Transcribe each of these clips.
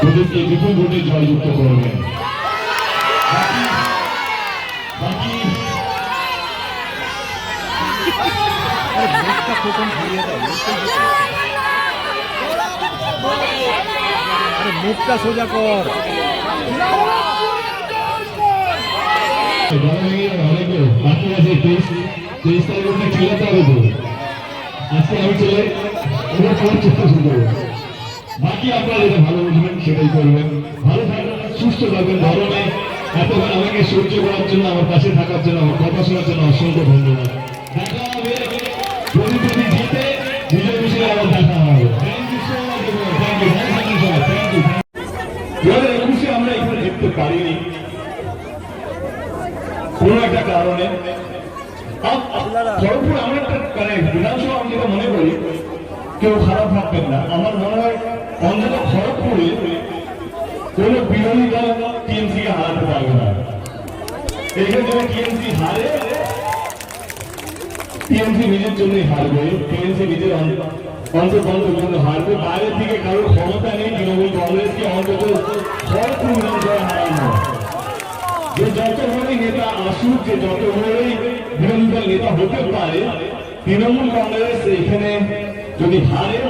ওদেরকে বিপুল ভোটে জয়যুক্ত করবেন। মুখটা সোজা কর। বাকি আছে 23 তারিখে খেলাতে হবে তো। আজকে আমি চলে ওদের পর চেষ্টা শুরু করবো। বাকি আপনারা যেটা ভালো বুঝবেন সেটাই করবেন। ভালো থাকবেন, সুস্থ থাকবেন। গরমে এতক্ষণ আমাকে সহ্য করার জন্য, আমার পাশে থাকার জন্য, আমার কথা শোনার জন্য অসংখ্য ধন্যবাদ। দেখা হবে যদি জিতে নিজের বিষয়ে আবার দেখা হবে। Thank you so much. Thank you, thank you so much. Thank you. 2021 আমরা এখানে জিততে পারিনি কোন একটা কারণে। খড়গপুর আমার একটা বিধানসভা আমি যেটা মনে করি, কেউ খারাপ ভাববেন না। আমার মনে হয় অন্তত খড়গপুরে কোন বিরোধী দল টিএমসি কে হারাতে পারবে না। এখানে যদি টিএমসি হারে, টিএমসি নিজের জন্যই হারবে। টিএমসি নিজের অন্তর্বন্ধের জন্য হারবে। বাইরের দিকে কারোর ক্ষমতা নেই তৃণমূল কংগ্রেসকে অন্তত খড়গপুর বিধানসভায় হারানো। যে যত বড়ই নেতা আসুক, যে যত বড়ই বিরোধী দল নেতা হতে পারে, তৃণমূল কংগ্রেস এখানে যদি হারে,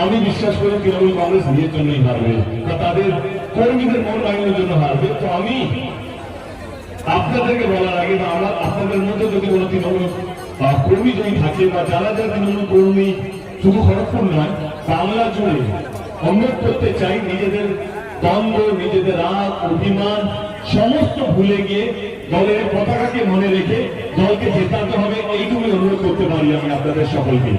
আমি বিশ্বাস করি তৃণমূল কংগ্রেস নিজের জন্যই হারবে বা তাদের কর্মীদের মন রাখানোর জন্য হারবে। তো আমি আপনাদেরকে বলার আগে বা আমরা আপনাদের মধ্যে যদি কোনো তৃণমূল কর্মী যদি থাকে বা যারা যারা তৃণমূল কর্মী শুধু খড়গপুর নয় বাংলা জুড়ে অনুরোধ করতে চাই, নিজেদের দ্বন্দ্ব, নিজেদের রাগ, অভিমান সমস্ত ভুলে গিয়ে দলের পতাকাকে মনে রেখে দলকে জেতাতে হবে, এইটুকু অনুরোধ করতে পারি আমি আপনাদের সকলকে।